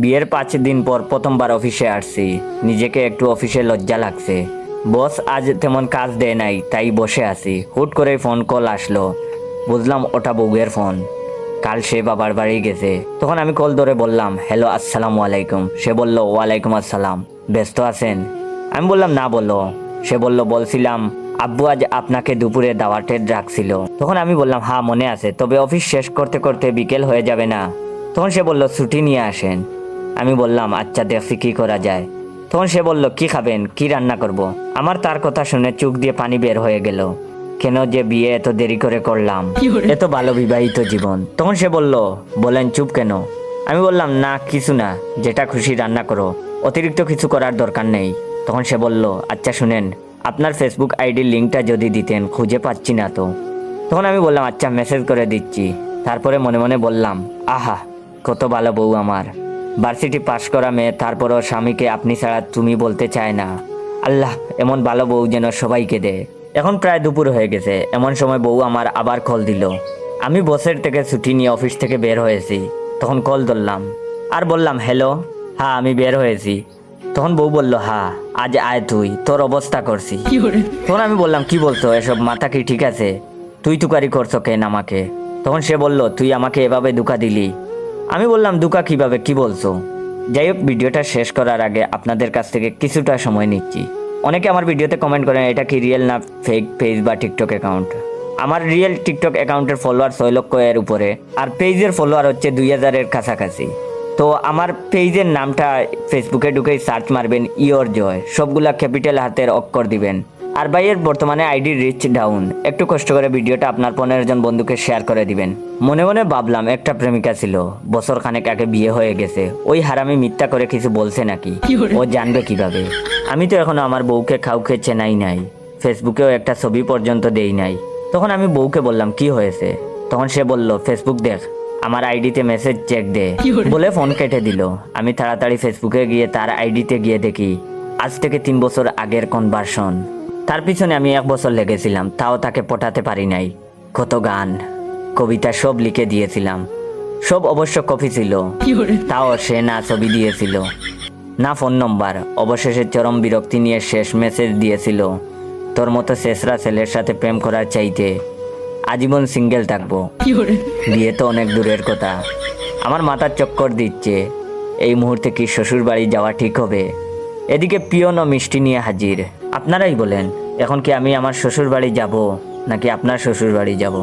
বিয়ের 5 দিন পর প্রথমবার অফিসে আসছি। নিজেকে একটু অফিসে লজ্জা লাগছে। বস আজ তেমন কাজ দেয় নাই, তাই বসে আছি। হুট করে ফোন কল আসলো। বুঝলাম ওটা বউয়ের ফোন। কাল সে বাবার বাড়ি গেছে। তখন আমি কল ধরে বললাম, হ্যালো, আসসালামু আলাইকুম। সে বলল, ওয়ালাইকুম আসসালাম। ব্যস্ত আছেন? আমি বললাম, না, বলো। সে বলল, বলছিলাম আব্বু আজ আপনাকে দুপুরে দাওয়াতে ডাকছিল। তখন আমি বললাম, হ্যাঁ মনে আছে, তবে অফিস শেষ করতে করতে বিকেল হয়ে যাবে না? তখন সে বলল, ছুটি নিয়ে আসেন। আমি বললাম, আচ্ছা দেখছি কি করা যায়। তখন সে বলল, কি খাবেন, কি রান্না করব? আমার তার কথা শুনে চোখ দিয়ে পানি বের হয়ে গেল। কেন যে বিয়ে এত দেরি করে করলাম, এত ভালো বিবাহিত জীবন। তখন সে বলল, বলেন চুপ কেন? আমি বললাম, না কিছু না, যেটা খুশি রান্না করো, অতিরিক্ত কিছু করার দরকার নেই। তখন সে বলল, আচ্ছা শুনেন, আপনার ফেসবুক আইডির লিঙ্কটা যদি দিতেন, খুঁজে পাচ্ছি না তো। তখন আমি বললাম, আচ্ছা মেসেজ করে দিচ্ছি। তারপরে মনে মনে বললাম, আহা কত ভালো বউ আমার। ভার্সিটি পাশ করা মেয়ে, তারপরও স্বামীকে আপনি ছাড়া তুমি বলতে চায় না। আল্লাহ এমন ভালো বউ যেন সবাইকে দেয়। এখন প্রায় দুপুর হয়ে গেছে। এমন সময় বউ আমার আবার কল দিল। আমি বসের থেকে ছুটি নিয়ে অফিস থেকে বের হয়েছি। তখন কল ধরলাম আর বললাম, হ্যালো, হ্যাঁ আমি বের হয়েছি। তখন বউ বলল, হ্যাঁ আজ আয় তুই, তোর অবস্থা করছি। তখন আমি বললাম, কি বলছো এসব, মাথা কি ঠিক আছে? তুই তুকারি করছো কেন আমাকে? তখন সে বলল, তুই আমাকে এভাবে ধোঁকা দিলি। আমি বললাম, ধোঁকা কিভাবে, কি বলছো? যাই হোক, ভিডিওটা শেষ করার আগে আপনাদের কাছ থেকে কিছুটা সময় নিচ্ছি। অনেকে আমার ভিডিওতে কমেন্ট করেন এটা কি রিয়েল না ফেক পেজ বা টিকটক অ্যাকাউন্ট। আমার রিয়েল টিকটক অ্যাকাউন্টের ফলোয়ার 6 লক্ষ এর উপরে, আর পেজের ফলোয়ার হচ্ছে 2000-এর কাছাকাছি। তো আমার পেজের নামটা ফেসবুকে ঢুকেই সার্চ মারবেন, ইয়োর জয়, সবগুলা ক্যাপিটাল হাতের অক্ষর দিবেন। আর ভাইয়ের বর্তমানে আইডি রিচ ডাউন। একটু কষ্ট করে ভিডিওটা আপনার 15 জন বন্ধুকে শেয়ার করে দিবেন। মনে মনে ভাবলাম, একটা প্রেমিকা ছিল, বছর খানেক আগে বিয়ে হয়ে গেছে। ওই হারামি মিথ্যা করে কিছু বলছে নাকি? ও জানবে কিভাবে? আমি তো এখনো আমার বউকে কাউকে চেনাই নাই, ফেসবুকেও একটা ছবি পর্যন্ত দেই নাই। তখন আমি বউকে বললাম, কি হয়েছে? তখন সে বলল, ফেসবুক দেখ, আমার আইডিতে মেসেজ চেক দে, বলে ফোন কেটে দিল। আমি তাড়াতাড়ি ফেসবুকে গিয়ে তার আইডিতে গিয়ে দেখি আজ থেকে 3 বছর আগের কনভার্সন। তার পিছনে আমি 1 বছর লেগেছিলাম, তাও তাকে পটাতে পারি নাই। কত গান কবিতা সব লিখে দিয়েছিলাম, সব অবশ্য কপি ছিল, তাও সে না ছবি দিয়েছিল না ফোন নম্বর। অবশেষে চরম বিরক্তি নিয়ে শেষ মেসেজ দিয়েছিল, তোর মতো শেষরা ছেলের সাথে প্রেম করার চাইতে আজীবন সিঙ্গেল থাকবো। বিয়ে তো অনেক দূরের কথা। আমার মাথার চক্কর দিচ্ছে, এই মুহূর্তে কি শ্বশুর বাড়ি যাওয়া ঠিক হবে? এদিকে পিয়ন ও মিষ্টি নিয়ে হাজির। আপনারাই বলেন, এখন কি আমি আমার শ্বশুর বাড়ি যাব নাকি আপনার শ্বশুর বাড়ি যাব?